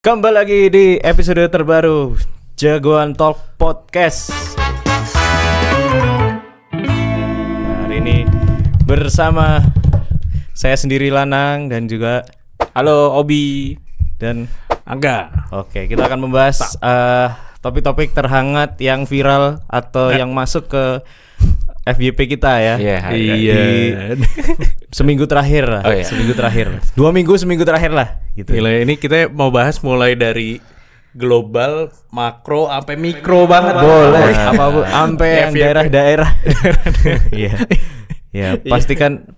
Kembali lagi di episode terbaru Jagoan Talk Podcast. Hari ini bersama saya sendiri Lanang dan juga halo Obi dan Angga. Oke, kita akan membahas topik-topik terhangat yang viral atau yang masuk ke FYP kita ya. Iya. Seminggu terakhir lah. Seminggu terakhir. 2 minggu, seminggu terakhir lah gitu. Gila, ini kita mau bahas mulai dari global, makro, sampai mikro banget. Boleh. Apapun sampai yang daerah-daerah. Iya. Ya,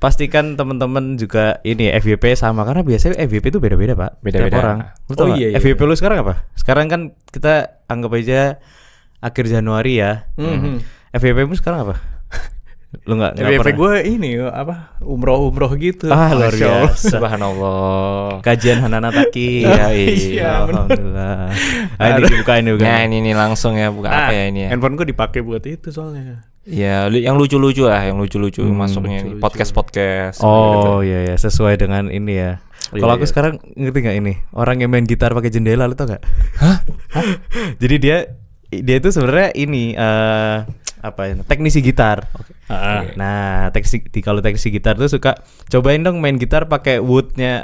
pastikan teman-teman juga ini FYP sama karena biasanya FYP itu beda-beda, Pak. Beda-beda. Tiap orang. Lu tahu Iya. FYP lu sekarang apa? Sekarang kan kita anggap aja akhir Januari ya. FYP mu sekarang apa? Lu enggak FYP pernah. gue ini apa? Umroh gitu. Luar biasa. Subhanallah. Kajian Hanana Taki. Iya, alhamdulillah. Ini buka. Ya ini langsung ya buka apa ya ini ya. Handphone gue dipakai buat itu soalnya. Ya yang lucu-lucu lah, yang lucu-lucu masuknya lucu-lucu. Podcast. Oh iya sesuai dengan ini ya. Kalau aku sekarang ngerti nggak ini orang yang main gitar pakai jendela, lu tau nggak? Hah? Jadi dia itu sebenarnya ini teknisi gitar. Nah kalau teknisi gitar tuh suka cobain dong main gitar pakai woodnya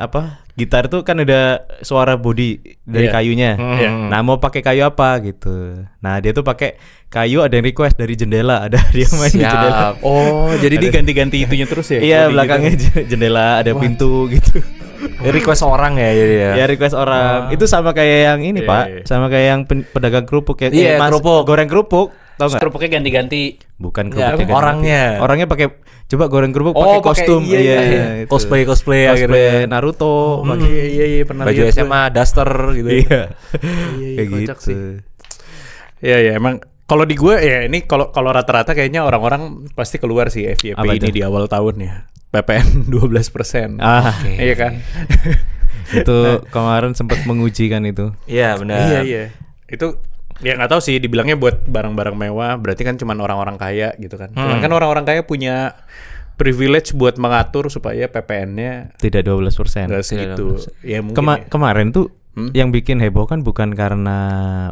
gitar tuh kan ada suara body dari kayunya. Nah mau pakai kayu apa gitu. Nah dia tuh pakai kayu, ada yang request dari jendela, ada dia main di jendela. Oh jadi diganti-ganti itunya terus ya? Iya belakangnya jendela ada pintu gitu. Request orang ya jadi ya. Ya request orang. Itu sama kayak yang ini Pak, sama kayak yang pedagang kerupuk ya. Iya, kerupuk. Goreng kerupuk. Tahu nggak? Kerupuknya ganti-ganti. Bukan Ya, kerupuk orangnya pakai coba goreng kerupuk pakai kostum. Iya. Itu. Cosplay Cosplay Naruto. Iya pernah baju lihat SMA duster gitu. Iya. Kayak kocak gitu. sih. Iya emang kalau di gue ya ini kalau rata-rata kayaknya orang-orang pasti keluar sih FYP Apa ini itu? di awal tahun ya. PPN 12%. Iya kan? Itu kemarin sempat menguji kan itu. Iya benar. Iya. Itu ya nggak tahu sih dibilangnya buat barang-barang mewah, berarti kan cuman orang-orang kaya gitu kan. Cuman kan orang-orang kaya punya privilege buat mengatur supaya PPN-nya Tidak 12%. nggak segitu. Ya mungkin Kemarin tuh yang bikin heboh kan bukan karena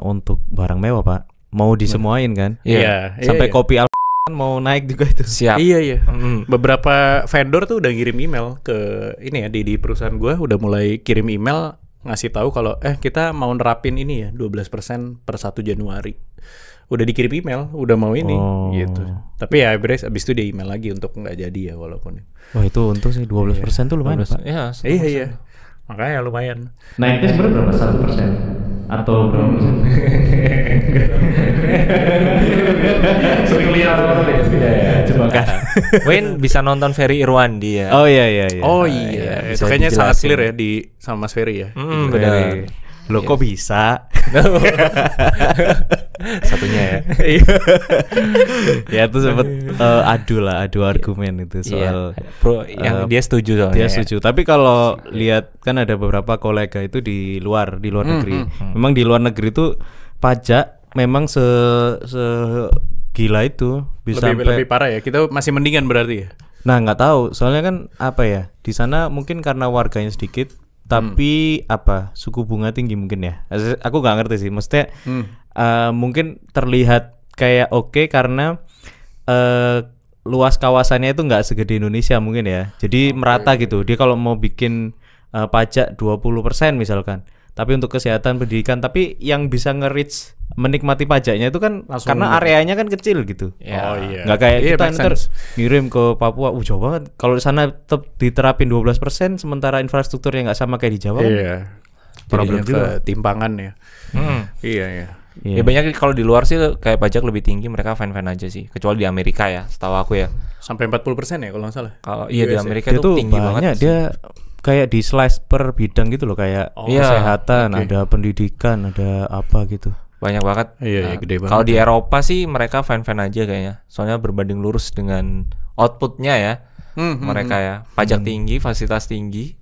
untuk barang mewah, Pak. Mau disemuain kan? Iya. Sampai kopi al mau naik juga itu. Siap. Iya. Beberapa vendor tuh udah ngirim email ke ini ya di perusahaan gua udah mulai kirim email ngasih tahu kalau kita mau nerapin ini ya 12% per 1 Januari. Udah dikirim email, udah mau ini gitu. Tapi ya abis itu dia email lagi untuk nggak jadi ya walaupun. Wah itu untung sih 12% tuh lumayan, Pak. Iya. Iya. Makanya lumayan. Naiknya sebenarnya berapa? 1% atau berapa persen? Sering lihat beda ya. Coba kan. Wayne bisa nonton Ferry Irwandi ya. Oh iya. Oh iya. Itu bisa kayaknya sangat dijelasin. clear ya sama Mas Ferry ya. Benar. Loh kok bisa? Satunya ya. Ya itu sempet adu argumen itu soal Yang dia setuju soalnya. dia setuju. Tapi kalau lihat kan ada beberapa kolega itu di luar negeri. Memang di luar negeri itu pajak memang gila itu bisa Lebih parah ya. Kita masih mendingan berarti ya. Nah nggak tahu soalnya kan di sana mungkin karena warganya sedikit tapi suku bunga tinggi mungkin ya. Aku nggak ngerti sih. Maksudnya mungkin terlihat kayak oke karena luas kawasannya itu nggak segede Indonesia mungkin ya. Jadi merata gitu. Dia kalau mau bikin pajak 20% misalkan, tapi untuk kesehatan pendidikan, tapi yang bisa nge-reach menikmati pajaknya itu kan langsung karena areanya kan kecil gitu. Ya. Oh iya. Nggak kayak kita make ntar sense. ngirim ke Papua, jauh banget. Kalau di sana tetap diterapin 12%, sementara infrastrukturnya nggak sama kayak di Jawa. Iya. Problem juga. Ketimpangan ya. Iya. Ya banyak kalau di luar sih kayak pajak lebih tinggi, mereka fine-fine aja sih. Kecuali di Amerika ya, setahu aku ya. Sampai 40% ya kalau nggak salah. Kalau iya di US ya. Amerika Dia itu tuh tinggi banyak, banget. dia kayak di slice per bidang gitu loh, kayak iya. kesehatan, Oke. ada pendidikan, ada apa gitu. Banyak banget. Iya, gede banget. Kalau di Eropa sih mereka fine-fine aja kayaknya. Soalnya berbanding lurus dengan outputnya ya. Mereka ya, pajak tinggi, fasilitas tinggi.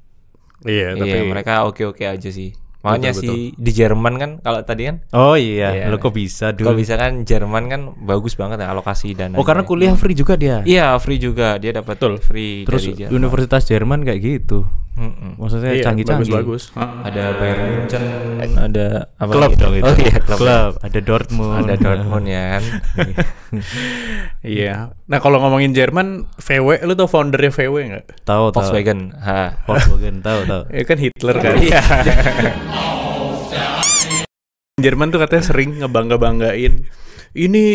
Iya, tapi Iya, mereka oke-oke aja sih. Makanya Betul, sih di Jerman kan kalau tadi kan Oh iya, Iya. lo kok bisa kalau dulu? bisa kan Jerman kan bagus banget ya alokasi dana. Oh karena kuliah free juga dia. Iya free juga dia dapat Betul. free Terus dari Jerman. Universitas Jerman kayak gitu. Maksudnya Iya, canggih-canggih. bagus-bagus. Ada Bayern Munchen, ada apa Klub lagi? dong itu. Oh iya, klub. Ada Dortmund. Ada Dortmund ya kan. Iya. Nah kalau ngomongin Jerman, VW, lu tau foundernya VW nggak? Tahu. Volkswagen. Volkswagen tahu. Ya kan Hitler kan. Iya. Jerman tuh katanya sering ngebangga-banggain. Ini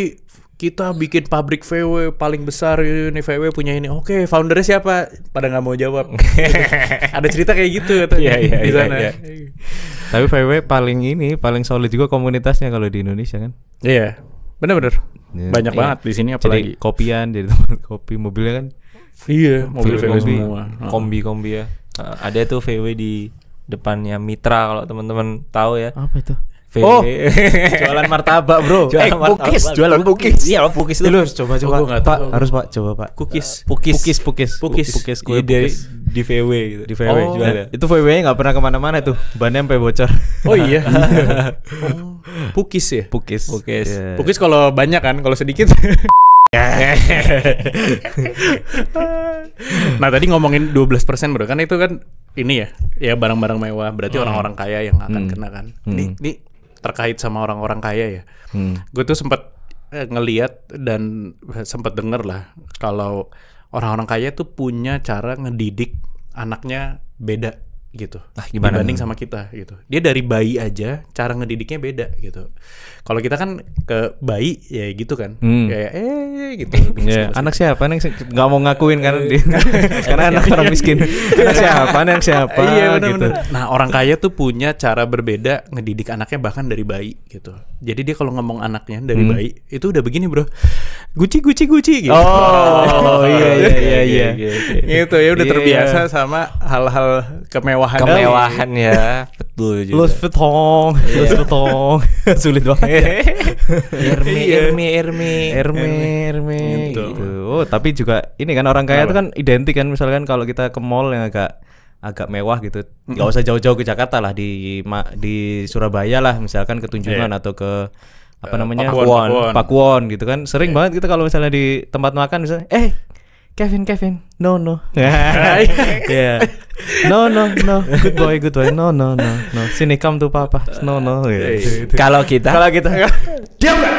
kita bikin pabrik VW paling besar, ini VW punya ini. Oke, foundernya siapa? Pada nggak mau jawab. Ada cerita kayak gitu katanya di sana. Iya. Tapi VW paling solid juga komunitasnya kalau di Indonesia kan. Iya, bener-bener. Iya. Banyak Iya. banget di sini Jadi apalagi. kopian, jadi tempat kopi, mobilnya kan. Iya, mobil VW kombi. semua. Kombi ya. Ada tuh VW di depannya Mitra kalau teman-teman tahu ya. Apa itu? VW. Oh, jualan martabak, Bro. Jualan martabak. Cookies, jualan cookies. Iya, cookies Lu coba Oh, gua nggak Pak, tahu. harus Pak, coba Pak. Cookies. Pukis kue Iya, pukis. di VW gitu. Di VW. Oh. Dan itu VW-nya nggak pernah kemana-mana tuh, bannya sampai bocor. Oh iya. Pukis ya. Pukis. Iya. Pukis kalau banyak kan, kalau sedikit. Nah tadi ngomongin 12% bro, kan itu kan ini ya barang-barang mewah, berarti orang-orang kaya yang akan kena kan. Ini terkait sama orang-orang kaya ya. Gue tuh sempat ngeliat dan sempat denger lah kalau orang-orang kaya tuh punya cara ngedidik anaknya beda gitu. Gimana? Dibanding sama kita gitu. Dia dari bayi aja cara ngedidiknya beda gitu. Kalau kita kan ke bayi ya gitu kan. Kayak gitu. Ya, anak siapa nih nggak mau ngakuin kan karena anak orang miskin. Anak siapa Iya gitu. benar. Nah orang kaya tuh punya cara berbeda ngedidik anaknya bahkan dari bayi gitu. Jadi dia kalau ngomong anaknya dari bayi itu udah begini bro, Gucci gitu. Oh iya. Gitu ya udah Iya. terbiasa sama hal-hal kemewahan. Ya, betul juga. Louis Vuitton. Sulit banget. Hermes Gitu. gitu. Oh, tapi juga ini kan orang kaya itu kan identik kan, misalkan kalau kita ke mall yang agak mewah gitu. Enggak usah jauh-jauh ke Jakarta lah, di Surabaya lah misalkan ke Tunjungan atau ke apa namanya? Pakuwon gitu kan. Sering banget kita kalau misalnya di tempat makan misalnya Kevin, no. Yeah. No. Good boy. No. Sini come to papa. No. Gitu. Kalau kita Diam gak?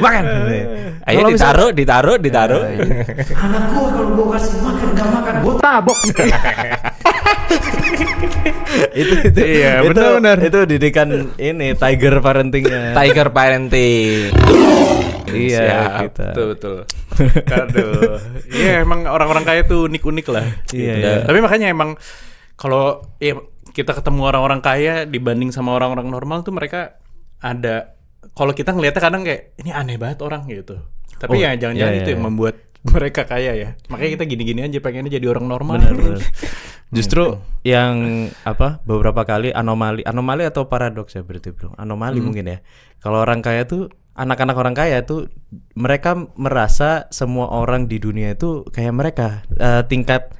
Makan. ayo Kalau ditaruh. Anak gua kalau gua kasih makan gak makan, gua tabok. itu Iya, benar. Itu didikan ini tiger parentingnya. Tiger parenting. Iya, kita. Betul. Aduh. Iya emang orang-orang kaya tuh unik-unik lah. Iya. Tapi makanya emang kalau kita ketemu orang-orang kaya dibanding sama orang-orang normal tuh mereka ada. Kalau kita ngeliatnya kadang kayak ini aneh banget orang gitu. Tapi ya jangan-jangan itu yang membuat mereka kaya ya. Makanya kita gini-gini aja pengennya jadi orang normal. Benar. Justru yang beberapa kali anomali atau paradoks ya berarti bro. Anomali mungkin ya. Kalau orang kaya tuh anak-anak orang kaya tuh mereka merasa semua orang di dunia itu kayak mereka tingkat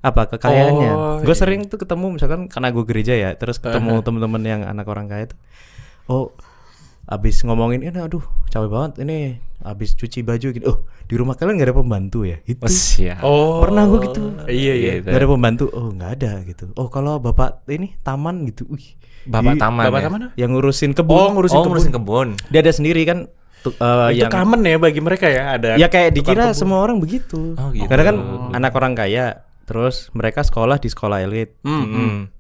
kekayaannya. Gue sering tuh ketemu misalkan karena gue gereja ya, terus ketemu temen-temen yang anak orang kaya tuh. Abis ngomongin ini aduh capek banget ini abis cuci baju gitu. Di rumah kalian gak ada pembantu ya? Itu. Pernah gue gitu. Iya. Gak ada pembantu. Gak ada gitu. Kalau bapak ini taman gitu. Bapak taman. Yang ngurusin kebun. Ngurusin kebun. Dia ada sendiri kan. Itu common ya bagi mereka ya ada. Ya kayak dikira semua orang begitu. Gitu. Karena kan anak orang kaya. Terus mereka sekolah di sekolah elit.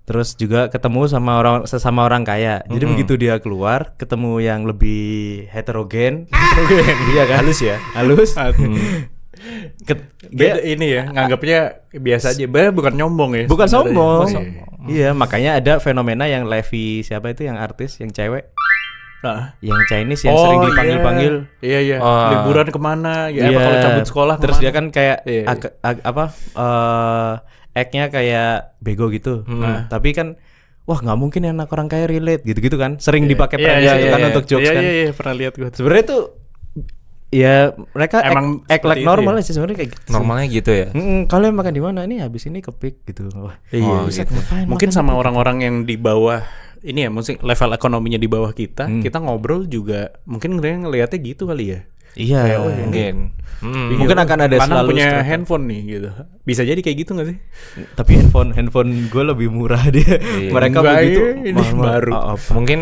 Terus juga ketemu sama sesama orang kaya. Jadi begitu dia keluar ketemu yang lebih heterogen. Iya kan? Halus. Beda ini ya, nganggapnya biasa aja. Bukan nyombong ya. Bukan sombong. Iya. Iya, makanya ada fenomena yang Levi siapa itu yang artis yang cewek. Yang Chinese yang sering dipanggil-panggil. Iya. Liburan kemana? Ya kalau cabut sekolah terus kemana? dia kan kayak act-nya kayak bego gitu. Tapi kan nggak mungkin anak orang kaya relate gitu-gitu kan. Sering dipakai premis itu kan untuk jokes kan. Iya, pernah lihat gue. Sebenarnya tuh ya mereka emang act like normal aja sebenarnya kayak gitu. Normalnya gitu ya. Kalian makan di mana? Nih habis ini ke Pik gitu. Gitu. Mungkin sama orang-orang yang di bawah ini ya, mungkin level ekonominya di bawah kita ngobrol juga mungkin ngelihatnya gitu kali ya. Iya. Kayak, oh, ya, Mungkin. Mungkin akan ada Lanang selalu punya struggle. handphone nih gitu. Bisa jadi kayak gitu gak sih? Tapi handphone gue lebih murah dia. Mereka Enggak, begitu ini mahal-mahal. baru. Mungkin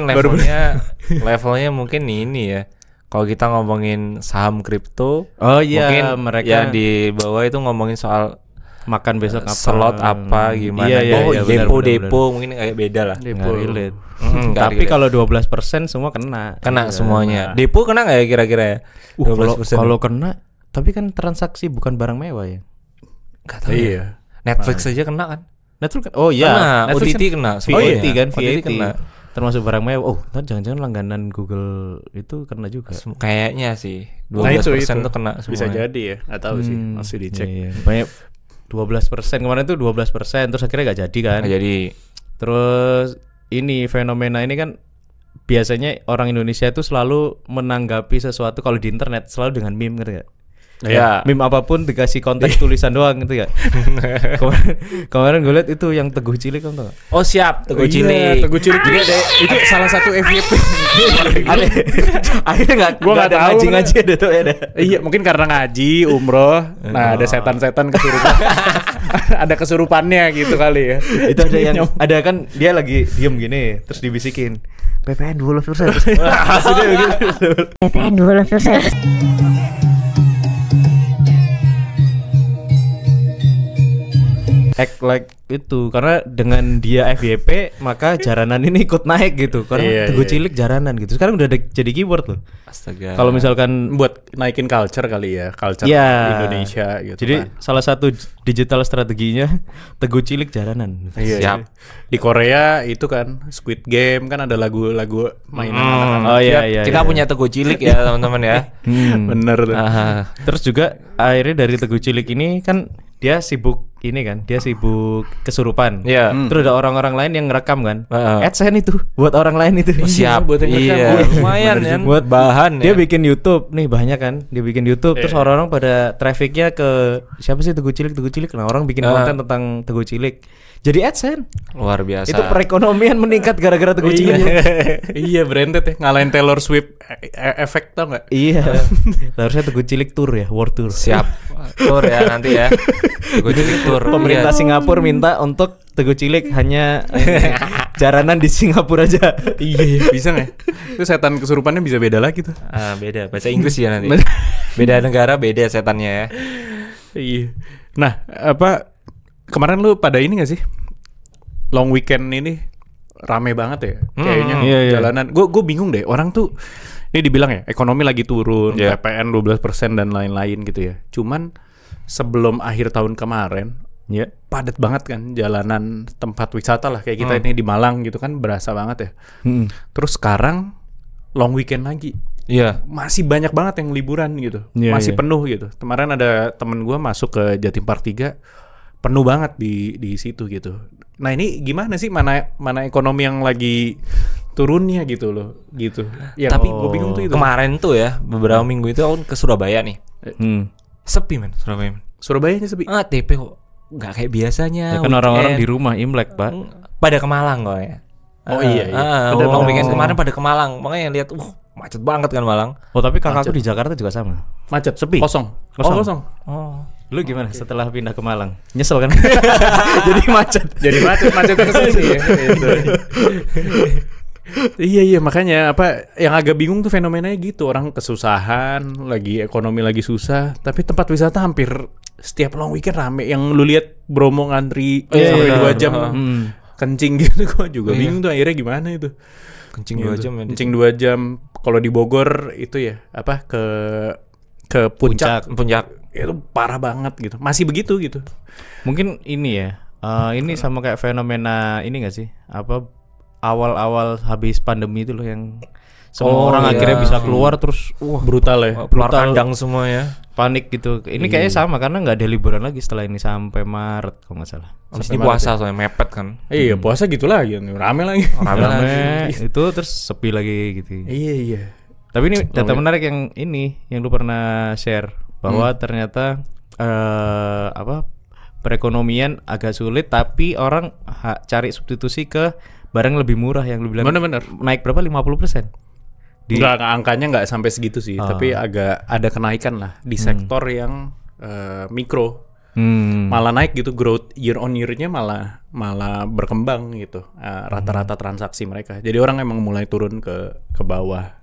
levelnya mungkin ini ya. Kalau kita ngomongin saham kripto, Oh iya, mungkin mereka ya di bawah itu ngomongin soal makan besok apa? slot apa gimana. Iya, oh, iya, benar, depo mungkin kayak beda lah. Nggak relate. Nggak Tapi relate. kalau 12% semua kena. Kena Iya. semuanya. Depo kena nggak ya kira-kira ya? Kalau kena, tapi kan transaksi bukan barang mewah ya. Nggak tahu ya. Iya. Netflix aja kena kan? Netflix oh Kena, iya, Netflix OTT kena. VAT semuanya. kan, OTT VAT kena. termasuk barang mewah. Oh, ntar jangan-jangan langganan Google itu kena juga. Kayaknya sih 12% Nah, itu tuh kena semua. bisa jadi ya, nggak tahu sih, masih dicek. Iya, iya. Banyak 12% kemarin tuh 12% terus akhirnya nggak jadi kan. Nah, jadi Terus ini fenomena ini kan biasanya orang Indonesia itu selalu menanggapi sesuatu kalau di internet selalu dengan meme, ngerti gak? ya. Meme apapun dikasih konteks tulisan doang gitu ya. Kemarin gue liat itu yang Teguh Cilik kan tuh. Oh siap, Teguh Iya, Cilik. Teguh Cilik juga deh. Itu salah satu FYP. Akhirnya Gua nggak ada tahu, ngaji-ngaji ada tuh ada. Iya, mungkin karena ngaji, umroh. Nah, ada setan-setan kesurupan. Ada kesurupannya gitu kali ya. Itu ada yang ada kan dia lagi diem gini terus dibisikin PPN 12%. Maksudnya begitu. PPN 12%. Act like itu karena dengan dia FYP maka jaranan ini ikut naik gitu karena Iya, Teguh iya. Cilik jaranan gitu. Sekarang udah jadi keyword loh. Astaga. Kalau misalkan Buat naikin culture kali ya, culture Iya. Indonesia gitu. jadi kan. salah satu digital strateginya Teguh Cilik jaranan. Iya, Siap. iya. Di Korea itu kan Squid Game kan ada lagu-lagu mainan anak-anak. Oh iya Siap. iya. Kita iya. punya Teguh Cilik ya teman-teman ya. Bener tuh. Ah, Terus juga akhirnya dari Teguh Cilik ini kan dia sibuk ini kan, dia sibuk kesurupan. Iya. Terus ada orang-orang lain yang ngerekam kan. Heeh. AdSense itu buat orang lain itu. siap. buat yang Iya, ngerekam. lumayan Bener kan. juga. Buat bahan Dia ya. bikin YouTube nih banyak kan. Dia bikin YouTube terus orang-orang pada trafficnya ke siapa sih Teguh Cilik. Nah, orang bikin konten tentang Teguh Cilik. Jadi AdSense. Luar biasa. Itu perekonomian meningkat gara-gara Teguh Cilik. Iya, branded ya, ngalahin Taylor Swift efek tau nggak? Iya. Harusnya Teguh Cilik tour ya, world tour. Siap. Tur ya nanti ya. Teguh Cilik tur. Pemerintah Iya. Singapura minta untuk Teguh Cilik hanya jaranan di Singapura aja. Iya, bisa nggak? Itu setan kesurupannya bisa beda lagi tuh. Beda bahasa Inggris ya nanti. Beda negara beda setannya ya. Iya. Nah, apa kemarin lu pada ini gak sih? Long weekend ini rame banget ya. Kayaknya Iya, iya. jalanan. Gue bingung deh. Orang tuh ini dibilang ya ekonomi lagi turun, Iya. PPN 12% dan lain-lain gitu ya. Cuman sebelum akhir tahun kemarin Ya. padat banget kan jalanan tempat wisata lah kayak kita ini di Malang gitu kan berasa banget ya. Terus sekarang long weekend lagi. Iya. Masih banyak banget yang liburan gitu. Iya, Masih iya. penuh gitu. Kemarin ada temen gue masuk ke Jatim Park 3 penuh banget di situ gitu. Nah, ini gimana sih mana ekonomi yang lagi turunnya gitu loh, gitu. Ya, Tapi gue bingung tuh itu. Kemarin tuh ya beberapa minggu itu aku ke Surabaya nih. Sepi men Surabaya men. Surabayanya sepi. TP kok nggak kayak biasanya. Ya kan orang-orang di weekend. rumah Imlek, Pak. Pada ke Malang kok ya. Oh iya, iya. Pada Oh. weekend kemarin pada ke Malang. Makanya lihat macet banget kan Malang. Oh, tapi kakakku di Jakarta juga sama. Macet, Sepi. Kosong. Kosong. Oh, kosong. Oh. Lu gimana setelah pindah ke Malang? Nyesel kan? Jadi macet. Jadi macet ke sini ya. Iya makanya apa yang agak bingung tuh fenomenanya gitu, orang kesusahan, lagi ekonomi lagi susah, tapi tempat wisata hampir setiap long weekend rame. Yang lu lihat Bromo ngantri sampai 2 jam kencing gitu, gua juga bingung tuh akhirnya gimana itu. Kencing Gitu. 2 jam ya. Kencing 2 jam. Kalau di Bogor itu ya apa ke puncak. Puncak. Itu parah banget gitu. Masih begitu gitu. Mungkin ini ya. Ini sama kayak fenomena ini gak sih? Apa awal-awal habis pandemi itu loh yang semua orang iya. akhirnya bisa keluar terus Brutal ya. Keluar brutal. kandang semua ya. Panik gitu. Ini kayaknya sama karena nggak ada liburan lagi setelah ini sampai Maret kalau nggak salah. Habis ini puasa soalnya mepet kan. Iya, puasa gitu lagi, rame lagi. Rame itu terus sepi lagi gitu. Iya. Tapi ini data menarik yang ini yang lu pernah share bahwa ternyata perekonomian agak sulit tapi orang cari substitusi ke barang lebih murah yang lu bilang. Bener-bener. Naik berapa? 50%. Nggak, angkanya nggak sampai segitu sih, tapi agak ada kenaikan lah di sektor yang mikro. Malah naik gitu, growth year on year-nya malah berkembang gitu, rata-rata transaksi mereka. Jadi orang emang mulai turun ke bawah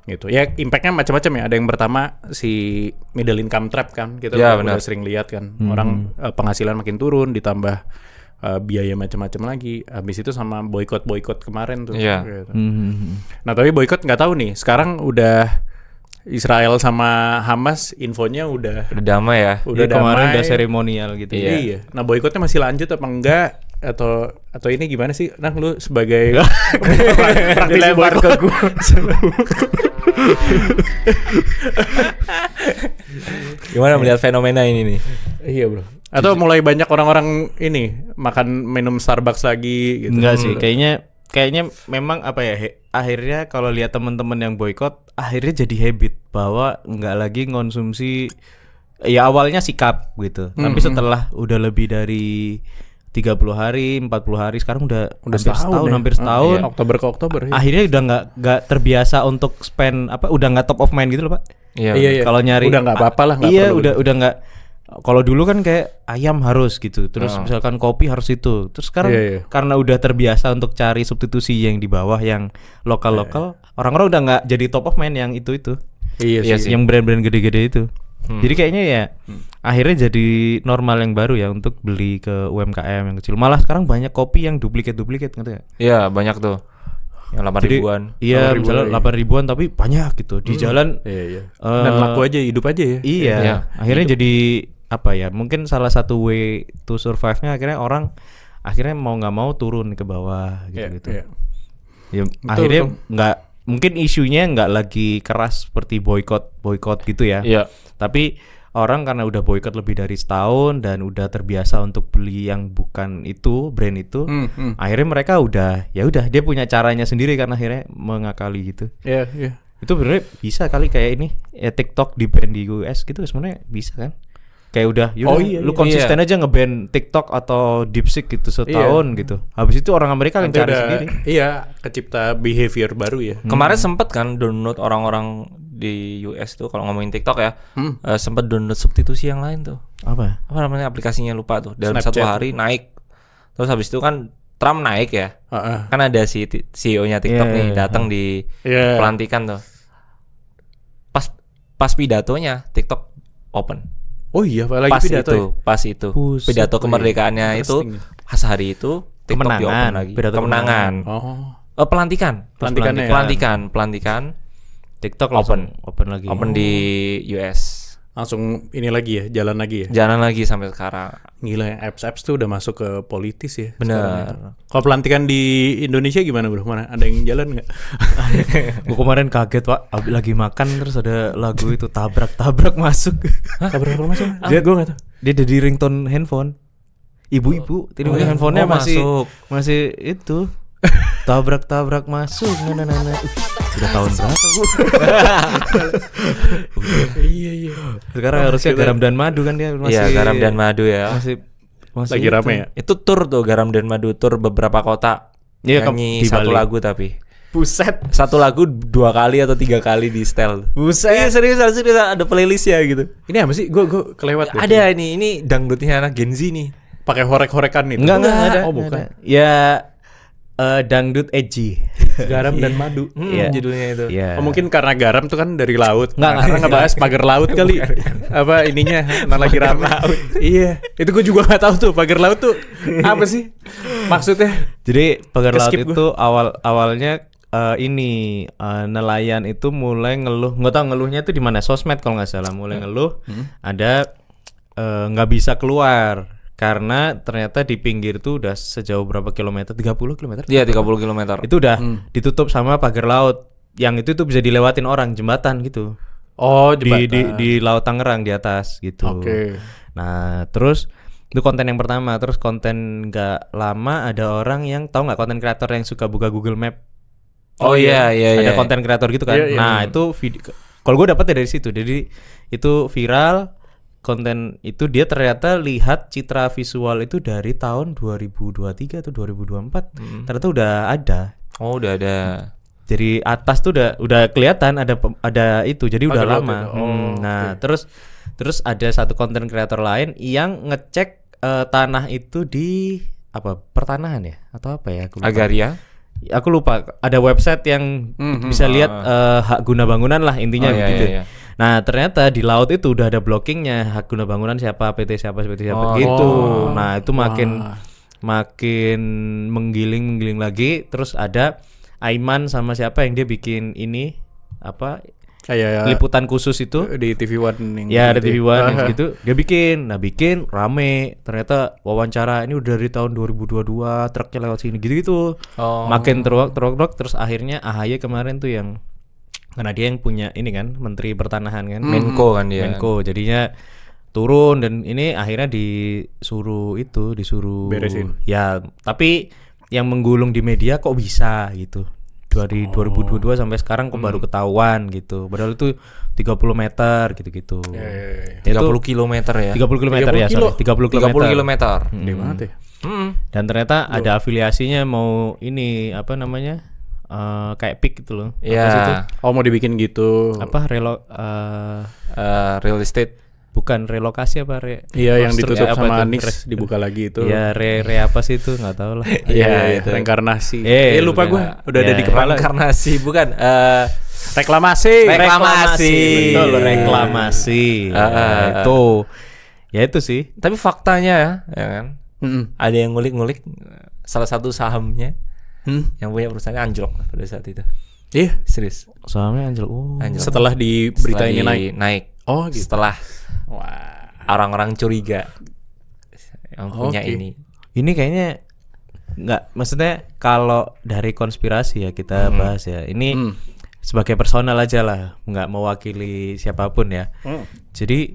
gitu. Ya impact-nya macam-macam ya. Ada yang pertama si middle income trap kan, kita udah sering lihat kan. Orang penghasilan makin turun ditambah biaya macam-macam lagi. Habis itu sama boykot kemarin tuh. Gitu. Nah, tapi boykot nggak tahu nih. Sekarang udah Israel sama Hamas infonya udah damai ya. Udah kemarin udah seremonial gitu. Iya. Nah, boykotnya masih lanjut apa enggak? Atau ini gimana sih? Nah, lu sebagai praktisi boykot ke gue. Gimana melihat fenomena ini nih? Iya, Bro. Atau mulai banyak orang-orang ini makan minum Starbucks lagi gitu. Enggak sih, kayaknya memang apa ya, akhirnya kalau lihat teman-teman yang boykot akhirnya jadi habit bahwa nggak lagi ngonsumsi. Ya awalnya sikap gitu, tapi setelah udah lebih dari 30 hari, 40 hari, sekarang udah hampir setahun. Iya, Oktober ke Oktober. Iya. Akhirnya udah nggak terbiasa untuk spend udah nggak top of mind gitu loh, Pak. Iya. Kalau nyari udah nggak apa-apa lah. Iya, udah nggak. Kalau dulu kan kayak ayam harus gitu, terus misalkan kopi harus itu. Terus sekarang karena udah terbiasa untuk cari substitusi yang di bawah, yang lokal-lokal, orang-orang udah nggak jadi top of mind yang itu. Iya sih. Yang brand-brand gede-gede itu. Jadi kayaknya ya akhirnya jadi normal yang baru ya untuk beli ke UMKM yang kecil. Malah sekarang banyak kopi yang duplikat gitu ya. Iya, banyak tuh. Yang 8 ribuan. Iya, misalnya 8 ribuan tapi banyak gitu. Di jalan dan laku aja, hidup aja ya. Iya. Akhirnya jadi apa ya? Mungkin salah satu way to survive-nya akhirnya orang mau nggak mau turun ke bawah gitu. Ya, akhirnya nggak, mungkin isunya nggak lagi keras seperti boykot gitu ya. Iya. Tapi orang karena udah boykot lebih dari setahun dan udah terbiasa untuk beli yang bukan itu, brand itu, akhirnya mereka udah dia punya caranya sendiri kan, akhirnya mengakali gitu. Iya. Itu sebenarnya bisa kali kayak ini ya, TikTok di ban di US gitu sebenarnya bisa kan? Kayak udah, lu konsisten aja nge-ban TikTok atau DeepSeek gitu setahun gitu. Habis itu orang Amerika akan cari sendiri. Iya, kecipta behavior baru ya. Kemarin sempet kan download orang-orang di US tuh, kalau ngomongin TikTok ya, sempet download substitusi yang lain tuh. Apa namanya aplikasinya, lupa tuh. Dalam Snapchat 1 hari naik. Terus habis itu kan Trump naik ya. Kan ada si CEO-nya TikTok nih datang di pelantikan tuh. Pas pidatonya TikTok open. Oh iya, apalagi pidato pas itu pidato kemerdekaannya itu pas hari itu TikTok di open lagi. Kemenangan. Pelantikan. TikTok open lagi. Open di US. Langsung ini lagi ya, jalan lagi ya. Jalan lagi sampai sekarang. Gila ya, apps tuh udah masuk ke politis ya. Benar. Kalau pelantikan di Indonesia gimana, Bro? Mana ada yang jalan nggak? Gue kemarin kaget, Pak. Lagi makan terus ada lagu itu tabrak masuk. Tabrak masuk? Gue nggak tahu. Dia ada di ringtone handphone. Ibu-ibu, handphonenya masih itu. Tabrak masuk. Udah tahun berapa, Bu? Iya. Sekarang harusnya Garam dan Madu kan dia masih. Iya, Garam dan Madu ya. Masih lagi rame ya. Itu tour tuh, Garam dan Madu tour beberapa kota. Iya, nyanyi satu lagu tapi. Buset. Satu lagu 2 kali atau 3 kali di setel. Buset. Iya, serius ada playlistnya gitu. Ini apa sih? Gue kelewat. Ada ini dangdutnya anak Gen Z nih. Pakai horek-horekan itu. Enggak ada. Oh, bukan. Ya dangdut edgy. Garam dan Madu. Judulnya itu. Yeah. Mungkin karena garam tuh kan dari laut. Karena ngebahas pagar laut kali. Apa ininya? Lagi rame. Iya. Itu gue juga nggak tahu tuh pagar laut tuh apa sih maksudnya. Jadi pagar laut itu awalnya nelayan itu mulai ngeluh. Nggak tahu ngeluhnya itu di mana, sosmed kalau nggak salah. Mulai ngeluh ada nggak bisa keluar. Karena ternyata di pinggir tuh udah sejauh berapa kilometer? 30 kilometer? Iya, 30 kilometer. Itu udah ditutup sama pagar laut. Yang itu tuh bisa dilewatin orang, jembatan gitu. Oh, jembatan. Di Laut Tangerang di atas gitu. Oke. Nah, terus itu konten yang pertama. Terus konten gak lama ada orang yang, tahu gak konten kreator yang suka buka Google Map? Oh iya. Ada konten kreator gitu kan. Iya. Nah, itu video. Kalau gue dapetnya dari situ. Jadi itu viral. Konten itu dia ternyata lihat citra visual itu dari tahun 2023 atau 2024. Ternyata udah ada. Oh, udah ada. Dari atas tuh udah kelihatan ada itu, jadi udah lama. Nah, terus ada satu konten kreator lain yang ngecek tanah itu di apa? Pertanahan ya atau apa ya? Aku lupa. Agraria. Aku lupa. Ada website yang bisa lihat hak guna bangunan lah intinya gitu. Iya. Nah, ternyata di laut itu udah ada blockingnya hak guna bangunan siapa, PT siapa gitu. Nah, itu makin menggiling lagi. Terus ada Aiman sama siapa yang dia bikin ini apa kayak liputan khusus itu di TV One yang ya ada TV One yang gitu dia bikin rame, ternyata wawancara ini udah dari tahun 2022 truknya lewat sini gitu makin terus akhirnya AHY kemarin tuh yang karena dia yang punya ini kan Menteri Pertanahan kan Menko kan dia Menko jadinya turun dan ini akhirnya disuruh beresin ya tapi yang menggulung di media kok bisa gitu dari 2022 sampai sekarang kok baru ketahuan gitu padahal itu 30 meter gitu-gitu 30 kilometer ya 30 kilometer ya sorry 30 kilometer gede banget ya dan ternyata ada afiliasinya mau ini apa namanya kayak PIK gitu loh ya mau dibikin gitu apa real estate bukan relokasi apa iya yang ditutup sama Nix dibuka lagi itu ya re apa sih itu nggak tahu lah iya itu reinkarnasi lupa gue udah ada di kepala reinkarnasi bukan reklamasi betul reklamasi itu sih tapi faktanya ya kan ada yang ngulik salah satu sahamnya yang punya perusahaannya anjlok pada saat itu serius sahamnya anjlok setelah di berita ini naik gitu setelah orang-orang curiga yang punya ini kayaknya nggak maksudnya kalau dari konspirasi ya kita bahas ya ini sebagai personal aja lah nggak mewakili siapapun ya jadi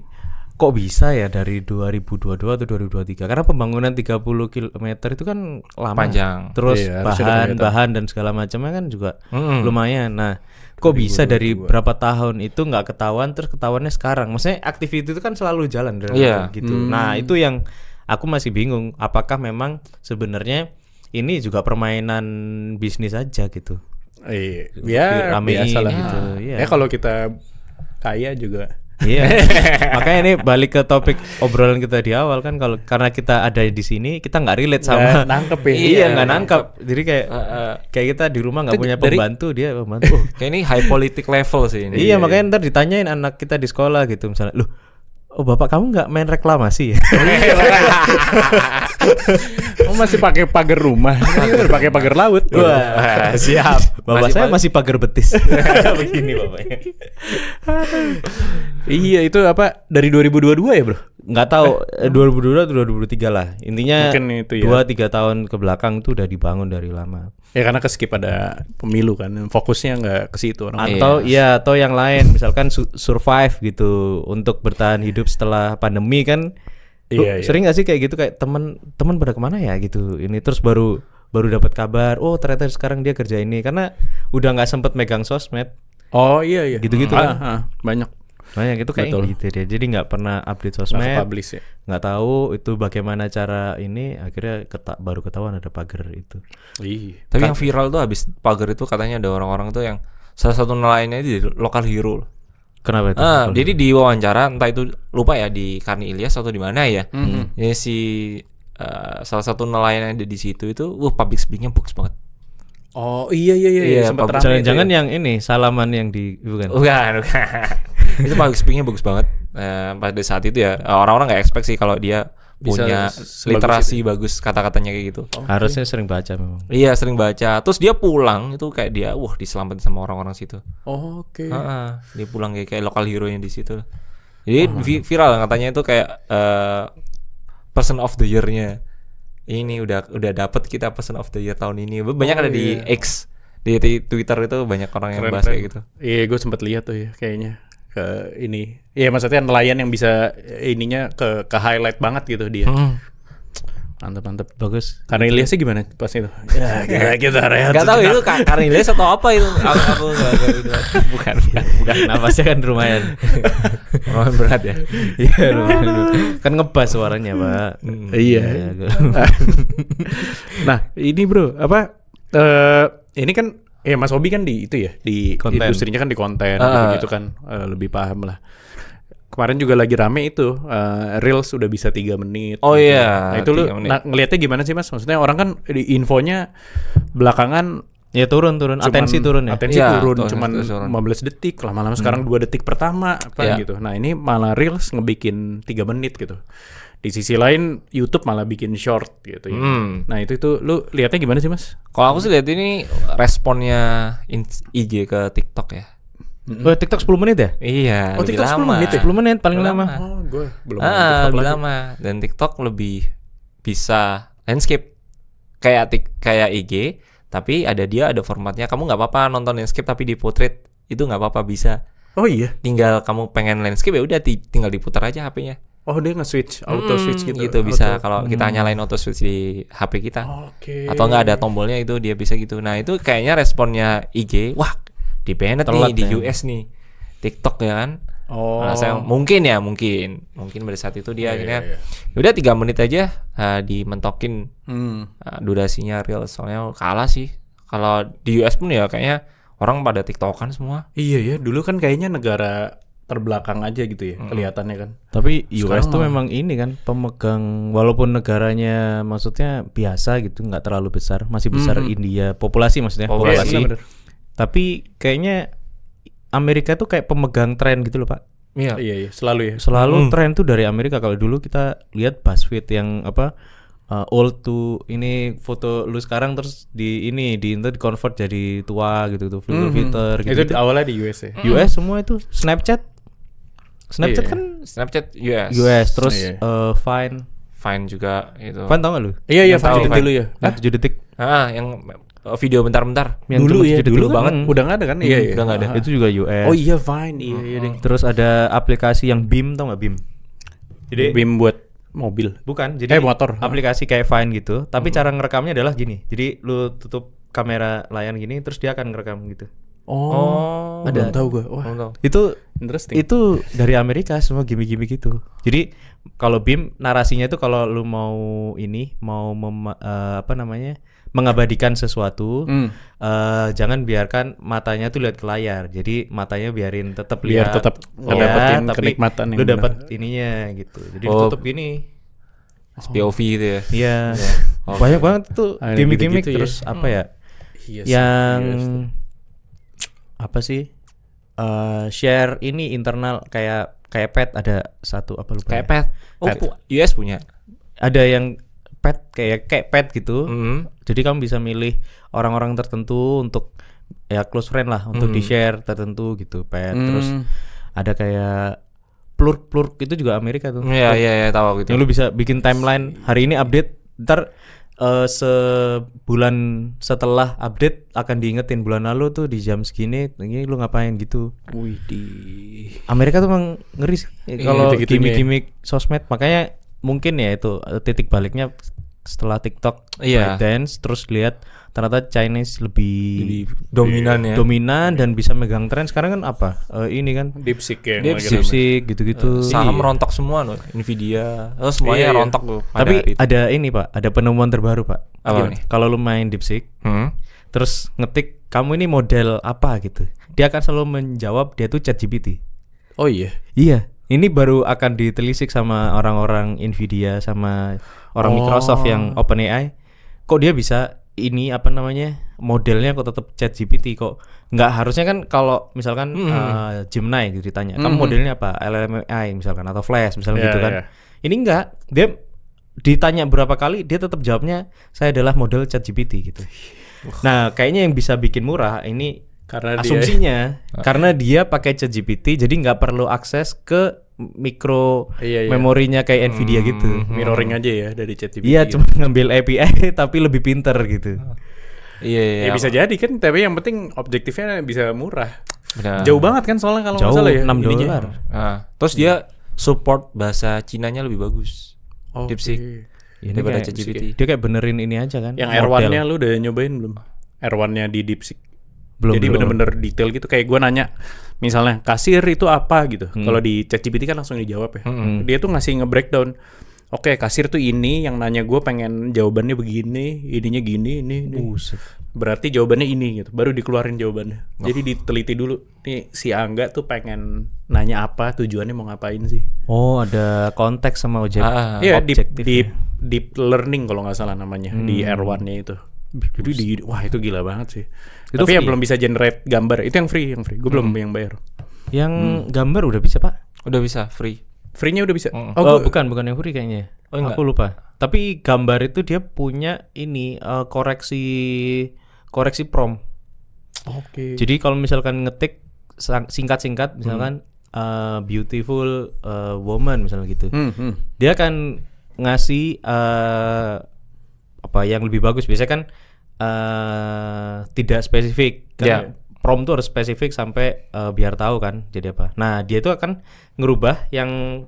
kok bisa ya dari 2022 atau 2023 karena pembangunan 30 km itu kan lama panjang terus bahan dan segala macamnya kan juga lumayan nah kok bisa dari berapa tahun itu nggak ketahuan terus ketahuannya sekarang maksudnya aktiviti itu kan selalu jalan gitu nah itu yang aku masih bingung apakah memang sebenarnya ini juga permainan bisnis aja gitu biasa lah gitu kalau kita kaya juga makanya ini balik ke topik obrolan kita di awal kan kalau karena kita ada di sini kita nggak relate sama nangkep nggak nangkep jadi kayak kita di rumah nggak punya pembantu dia pembantu kayak ini high politic level sih ini makanya ntar ditanyain anak kita di sekolah gitu misalnya bapak kamu nggak main reklamasi ya? Masih pakai pagar rumah, pakai pagar laut. Wah, siap. Bapak saya masih pagar betis. Begini bapaknya. Iya itu apa dari 2022 ya bro? Nggak tahu 2022 atau 2023 lah. Intinya itu 2-3 tahun ke belakang tuh udah dibangun dari lama. Ya karena keskip pada pemilu kan, fokusnya nggak ke situ orang. Atau yang lain, misalkan survive gitu untuk bertahan hidup setelah pandemi kan. Sering nggak sih kayak gitu kayak teman pada kemana ya gitu. Ini terus baru dapat kabar, ternyata sekarang dia kerja ini karena udah nggak sempet megang sosmed. Iya. Gitu-gitu kan. Banyak itu kayak gitu dia. Jadi nggak pernah update sosmed. Publish ya. Nggak tahu itu bagaimana cara ini akhirnya baru ketahuan ada pagar itu. Tapi yang viral tuh habis pagar itu katanya ada orang-orang tuh yang salah satu nelayannya di Local Hero. Kenapa itu? Jadi di wawancara entah itu lupa ya di Karni Ilyas atau di mana ya. Ini si salah satu nelayan yang ada di situ itu public speaking-nya bagus banget. Iya sempat rame. Jangan yang ini salaman yang di bukan. Itu public speaking-nya bagus banget. Pada saat itu ya orang-orang nggak expect sih kalau dia punya literasi bagus kata-katanya kayak gitu. Harusnya sering baca memang. Iya sering baca. Terus dia pulang itu kayak dia diselamatin sama orang-orang situ. Dia pulang kayak local hero yang di situ. Jadi viral katanya itu kayak person of the year-nya. Ini udah dapet kita person of the year tahun ini. Banyak ada di X, di Twitter itu banyak orang yang bahas kayak gitu. Iya, gue sempat lihat tuh ya kayaknya ke ini. Iya, maksudnya nelayan yang bisa ininya ke highlight banget gitu dia. Mantap bagus. Karena Ilyasnya gimana pas itu? Ya kita rehat. Gak tahu itu Karena Ilyas atau apa itu? Aku bukan. Napasnya kan lumayan. Berat ya. Iya kan ngebas suaranya Pak. Iya. Nah ini bro ini kan Mas Obi kan di itu ya, di Konten. industrinya kan di konten gitu kan, lebih paham lah. Kemarin juga lagi rame itu, Reels udah bisa 3 menit. Oh gitu. iya, Nah itu lu 3 menit. ngelihatnya gimana sih Mas? Maksudnya orang kan di infonya belakangan Ya turun, atensi turun ya. Atensi Iya, turun, turun, cuman turun. 15 detik, lama-lama sekarang 2 detik pertama apa Iya. gitu. Nah ini malah Reels ngebikin 3 menit gitu. Di sisi lain YouTube malah bikin short gitu ya. Nah itu lu lihatnya gimana sih Mas? Kalau aku sih lihat ini responnya IG ke TikTok ya. Oh, TikTok 10 menit ya? Iya, Oh, lebih TikTok 10 lama. menit ya? 10 menit paling Lama. lama. Oh gue belum main TikTok Lebih lagi. lama. Dan TikTok lebih bisa landscape kayak IG, tapi ada formatnya. Kamu nggak apa-apa nonton landscape tapi di portrait itu nggak apa-apa, bisa. Oh iya. Tinggal kamu pengen landscape ya udah tinggal diputar aja HP-nya. Oh dia nge-switch, auto switch gitu. Gitu bisa Auto. kalau kita nyalain auto switch di HP kita. Oke. Atau nggak ada tombolnya itu dia bisa gitu. Nah itu kayaknya responnya IG, wah di banned nih Telat di ya. US nih TikTok ya kan. Oh. Nah, saya mungkin pada saat itu dia akhirnya udah 3 menit aja dimentokin durasinya Reels, soalnya kalah sih. Kalau di US pun ya kayaknya orang pada TikTokan semua. Iya ya, dulu kan kayaknya negara terbelakang aja gitu ya, kelihatannya kan. Tapi US Sekarang tuh malah- memang ini kan pemegang, walaupun negaranya maksudnya biasa gitu, nggak terlalu besar, masih besar India populasi maksudnya. Populasi. Iya, bener. Tapi kayaknya Amerika tuh kayak pemegang tren gitu loh Pak. Iya. Iya, selalu ya. Selalu tren tuh dari Amerika. Kalau dulu kita lihat BuzzFeed yang apa old to ini foto lu sekarang terus di internet convert jadi tua gitu tuh filter gitu. Itu awalnya di US ya. US semua itu Snapchat Iya. kan Snapchat US. US terus Iya. Vine juga itu. Vine tau gak lu? Iya, tahu, Vine Vine. dulu ya. Yang 7 detik Yang video bentar-bentar. yang Dulu cuma ya, 7 detik dulu kan? banget. Udah nggak ada kan? Iya, iya. Udah nggak ada. Itu juga US. Oh iya, Vine. Iya deh. Terus ada aplikasi yang Beam, tau gak Beam? Jadi BIM buat mobil. bukan, jadi motor. aplikasi kayak Vine gitu, tapi cara ngerekamnya adalah gini. Jadi lu tutup kamera layar gini, terus dia akan ngerekam gitu. Oh, belum tahu gue. Wah, Belum tahu. Itu interesting. itu dari Amerika semua gimmick-gimmick gitu. Jadi kalau Beam narasinya itu kalau lu mau mengabadikan sesuatu, jangan biarkan matanya tuh lihat ke layar. Jadi matanya biarin tetap Biar lihat, tetap ya, ngedapetin tapi kenikmatan yang lu benar. dapat ininya gitu. Jadi Oh. ditutup gini. POV gitu ya. Iya. Oh. Banyak banget tuh Ada gimmick-gimmick gitu-gitu ya. terus apa ya? Iya sih, Yang iya sih. apa sih? Share ini internal kayak pet ada satu apa lupa. Kayak ya. pet. Oh, Pet. US punya. Ada yang pet kayak pet gitu. Mhm. Jadi kamu bisa milih orang-orang tertentu untuk ya close friend lah untuk di-share tertentu gitu pet. Terus ada kayak plurk itu juga Amerika tuh. Iya, tahu gitu. Yang lu bisa bikin timeline hari ini update, ntar sebulan setelah update akan diingetin bulan lalu tuh di jam segini ini lu ngapain gitu. Wih di. Amerika tuh emang ngeri sih kalau gitu-gitunya gimmick-gimmick sosmed, makanya mungkin ya itu titik baliknya setelah TikTok Iya. ByteDance terus lihat ternyata Chinese lebih Dominan ya. dominan dan bisa megang tren sekarang kan apa ini kan DeepSeek ya. DeepSeek gitu-gitu. Saham Iya. rontok semua loh, Nvidia. Semuanya Iya. rontok tuh pada Tapi hari itu. ada ini Pak, ada penemuan terbaru Pak. Apa Gini, nih? kalau lu main DeepSeek Hmm? terus ngetik kamu ini model apa gitu, dia akan selalu menjawab dia tuh ChatGPT. Oh iya. Iya, ini baru akan ditelisik sama orang-orang Nvidia sama orang Oh. Microsoft yang OpenAI. Kok dia bisa ini apa namanya modelnya kok tetap ChatGPT, kok nggak harusnya kan kalau misalkan Gemini gitu ditanya kamu modelnya apa, LLM-AI misalkan atau Flash misalnya Iya, gitu kan. iya. Ini enggak, dia ditanya berapa kali dia tetap jawabnya saya adalah model ChatGPT gitu. Nah kayaknya yang bisa bikin murah ini Karena dia- asumsinya karena dia pakai ChatGPT jadi nggak perlu akses ke mikro Iya, iya. memorinya kayak Nvidia gitu. Mirroring aja ya dari ChatGPT. Iya gitu. cuma ngambil API tapi lebih pinter gitu. Iya. Ya bisa jadi kan, tapi yang penting objektifnya bisa murah. Benar. Jauh banget kan soalnya kalau nggak Jauh salah ya. $6. ininya. Nah, terus dia support bahasa Cinanya lebih bagus. Oke. DeepSeek. Ini Daripada kayak, ChatGPT. dia kayak benerin ini aja kan. Yang model. R1-nya lu udah nyobain belum? R1-nya di DeepSeek. Belum, Jadi belum. bener-bener detail gitu. Kayak gue nanya, misalnya kasir itu apa gitu. Kalau di ChatGPT kan langsung dijawab ya. Dia tuh ngasih nge-breakdown. Oke, kasir tuh ini yang nanya gue pengen jawabannya begini, ininya gini, ini. Berarti jawabannya ini gitu. Baru dikeluarin jawabannya. Jadi diteliti dulu. Nih si Angga tuh pengen nanya apa, tujuannya mau ngapain sih? Oh, ada konteks sama Iya, objektif. deep learning kalau nggak salah namanya di R1-nya itu. Jadi wah itu gila banget sih. Itu Tapi ya free? belum bisa generate gambar. Itu yang free. Gue belum yang bayar. Yang gambar udah bisa, Pak? Udah bisa free. Free-nya udah bisa. Oh, bukan yang free kayaknya. Oh, enggak. Aku lupa. Tapi gambar itu dia punya ini koreksi prompt. Oke. Jadi kalau misalkan ngetik singkat-singkat misalkan beautiful woman misalnya gitu. Dia akan ngasih apa yang lebih bagus. Biasanya kan tidak spesifik kan. Ya. Prompt tuh harus spesifik sampai biar tahu kan jadi apa. Nah, dia itu akan ngerubah yang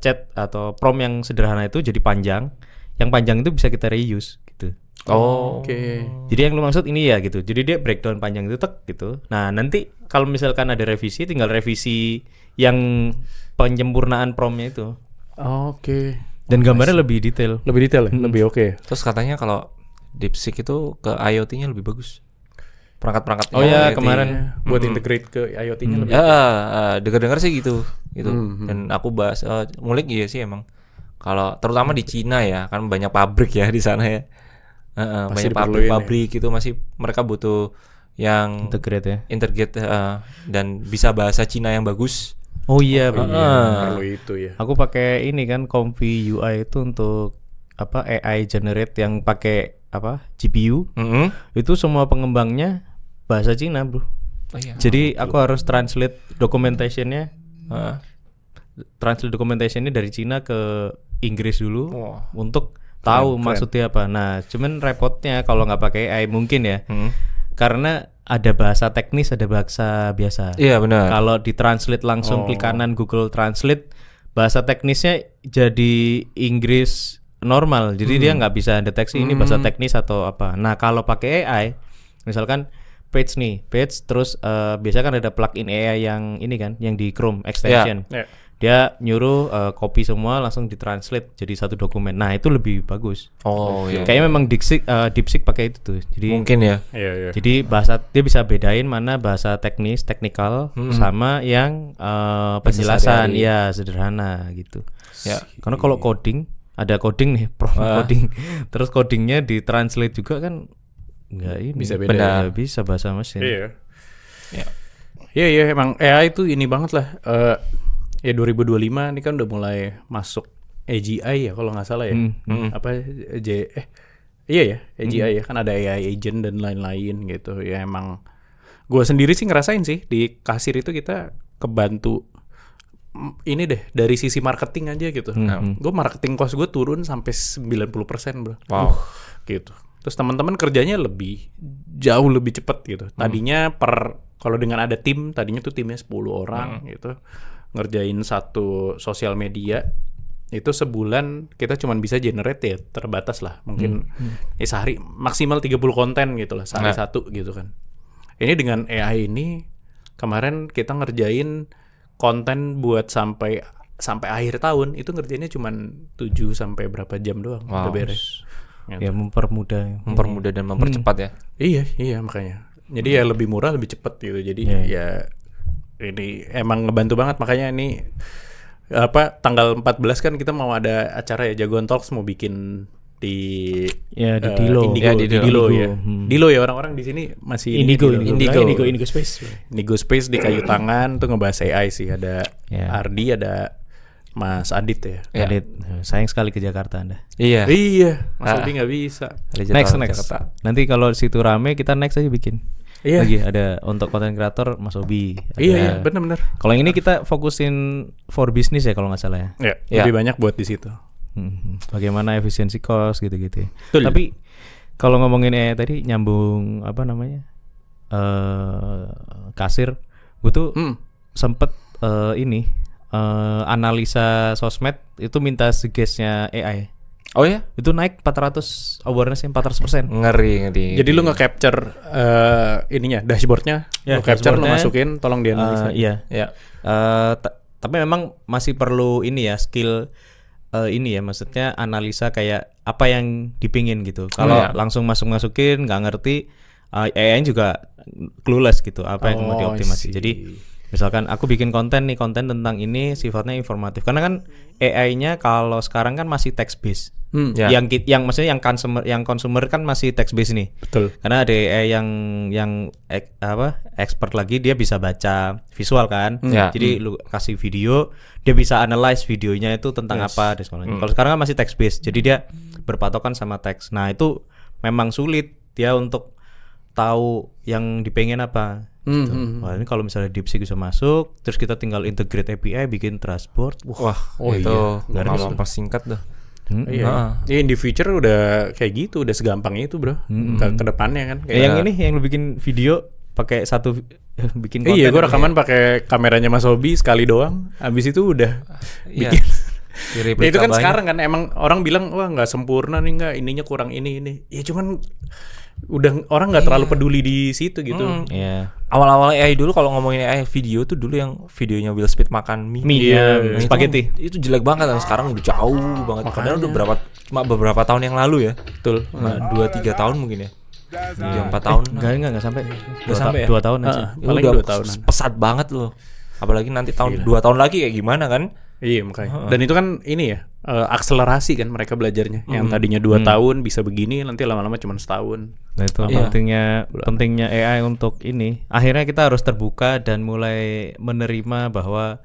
chat atau prompt yang sederhana itu jadi panjang. Yang panjang itu bisa kita reuse gitu. Oh. Oke. Jadi yang lu maksud ini ya gitu. Jadi dia breakdown panjang itu gitu. Nah, nanti kalau misalkan ada revisi tinggal revisi yang penyempurnaan promptnya itu. Oke. Dan gambarnya lebih detail. Lebih detail ya? Lebih oke. Terus katanya kalau DeepSeek itu ke IoT-nya lebih bagus. Perangkat-perangkat. Oh ya, IoT. kemarin Buat integrate ke IoT-nya lebih. Ya, dengar-dengar sih gitu. Dan aku bahas ngulik iya sih emang. Kalau terutama di Cina ya, kan banyak pabrik ya di sana ya. Banyak pabrik itu masih mereka butuh yang integrate dan bisa bahasa Cina yang bagus. Oh iya, perlu itu ya. Aku pakai ini kan Comfy UI itu untuk apa AI generate yang pakai apa GPU. Itu semua pengembangnya bahasa Cina, bro. Oh, iya. Jadi aku harus translate documentationnya, documentationnya dari Cina ke Inggris dulu untuk tahu maksudnya apa. Nah, cuman repotnya kalau nggak pakai AI mungkin ya, karena ada bahasa teknis, ada bahasa biasa. Iya benar. Kalau ditranslate langsung klik kanan Google Translate, bahasa teknisnya jadi Inggris normal, jadi dia nggak bisa deteksi ini bahasa teknis atau apa. Nah, kalau pakai AI, misalkan page terus biasanya kan ada plugin AI yang ini kan, yang di Chrome extension. Yeah. Dia nyuruh copy semua langsung ditranslate jadi satu dokumen. Nah, itu lebih bagus. Oh iya. Kayaknya memang DeepSeek pakai itu tuh. Jadi Mungkin ya. Iya. jadi bahasa dia bisa bedain mana bahasa technical sama yang penjelasan sehari-hari. ya sederhana gitu. Ya. Karena kalau coding ada coding nih, coding. Terus codingnya ditranslate juga kan nggak ini. Bisa beda. Benar. Nggak bisa bahasa mesin. Iya. Ya. Iya emang AI itu ini banget lah. Ya 2025 ini kan udah mulai masuk AGI ya kalau nggak salah ya. Apa iya ya AGI ya kan ada AI agent dan lain-lain gitu. Ya emang gue sendiri sih ngerasain sih di kasir itu kita kebantu ini deh dari sisi marketing aja gitu. Gue marketing cost gue turun sampai 90% bro. Wow. Gitu. Terus teman-teman kerjanya jauh lebih cepat gitu. Tadinya kalau dengan ada tim, tadinya tuh timnya 10 orang gitu. Ngerjain satu sosial media itu sebulan kita cuma bisa generate ya terbatas lah. Mungkin sehari maksimal 30 konten gitu lah, sehari satu gitu kan. Ini dengan AI ini kemarin kita ngerjain konten buat sampai akhir tahun itu ngerjainnya cuma 7 sampai berapa jam doang udah beres. Gitu. Ya mempermudah Dan mempercepat ya. Iya makanya. Jadi ya lebih murah, lebih cepat gitu. Jadi ya ini emang ngebantu banget, makanya ini tanggal 14 kan kita mau ada acara ya, Jagoan Talks mau bikin di Dilo. Dilo ya. Dilo ya, orang-orang di sini masih Indigo Space. Indigo Space di Kayu Tangan tuh ngebahas AI sih, ada Ardi, ada Mas Adit ya. Adit, sayang sekali ke Jakarta Anda. Iya, Mas Adit nggak bisa. Next. Nanti kalau situ rame kita next aja bikin. Iya. Lagi ada untuk content creator Mas Obi. Iya, benar-benar. Kalau yang ini kita fokusin for business ya kalau nggak salah ya. Iya, lebih banyak buat di situ. Bagaimana efisiensi cost gitu-gitu. Betul. Tapi kalau ngomongin tadi nyambung apa namanya? Kasir, gue tuh sempet analisa sosmed itu minta suggestnya AI. Oh ya? Itu naik 400 awareness-nya 400%. Ngeri. Jadi lu nge-capture ininya, dashboardnya, lu capture, lu masukin, tolong dianalisa. Iya. Tapi memang masih perlu ini ya, skill ini ya, maksudnya analisa kayak apa yang dipingin gitu. Kalau langsung masukin nggak ngerti, AI juga clueless gitu apa yang mau dioptimasi. Jadi misalkan aku bikin konten tentang ini sifatnya informatif. Karena kan AI-nya kalau sekarang kan masih text based. Yang maksudnya yang consumer kan masih text based nih. Betul. Karena ada AI yang expert lagi, dia bisa baca visual kan. Jadi lu kasih video, dia bisa analyze videonya itu tentang apa dan sebagainya. Kalau sekarang kan masih text based. Jadi dia berpatokan sama teks. Nah, itu memang sulit dia untuk tahu yang dipengen apa. Gitu. Wah, ini kalau misalnya DeepSeek bisa masuk, terus kita tinggal integrate API, bikin dashboard. Itu ngomong persingkat dah. Iya. In the future udah kayak gitu, udah segampang itu, bro. Ke depannya kan. Yang ini yang lu bikin video pakai satu bikin konten. Iya, gue rekaman pakai kameranya Mas Hobi sekali doang. Habis itu udah bikin. Ya, itu kan sekarang kan emang orang bilang wah nggak sempurna nih, nggak ininya kurang ini. Ya cuman udah orang nggak terlalu peduli di situ gitu. Awal-awal AI dulu kalau ngomongin AI video tuh dulu yang videonya Will Smith makan mie spaghetti itu jelek banget. Dan sekarang udah jauh banget. Padahal udah beberapa tahun yang lalu ya. Betul. 2-3 tahun mungkin ya. 4 tahun. Enggak sampai. 2 tahun aja. Paling 2 tahun. Pesat banget loh. Apalagi nanti 2 tahun lagi kayak gimana kan? Iya makanya. Dan itu kan ini ya, akselerasi kan mereka belajarnya. Yang tadinya 2 tahun bisa begini, nanti lama-lama cuma setahun. Nah itu pentingnya AI untuk ini. Akhirnya kita harus terbuka dan mulai menerima bahwa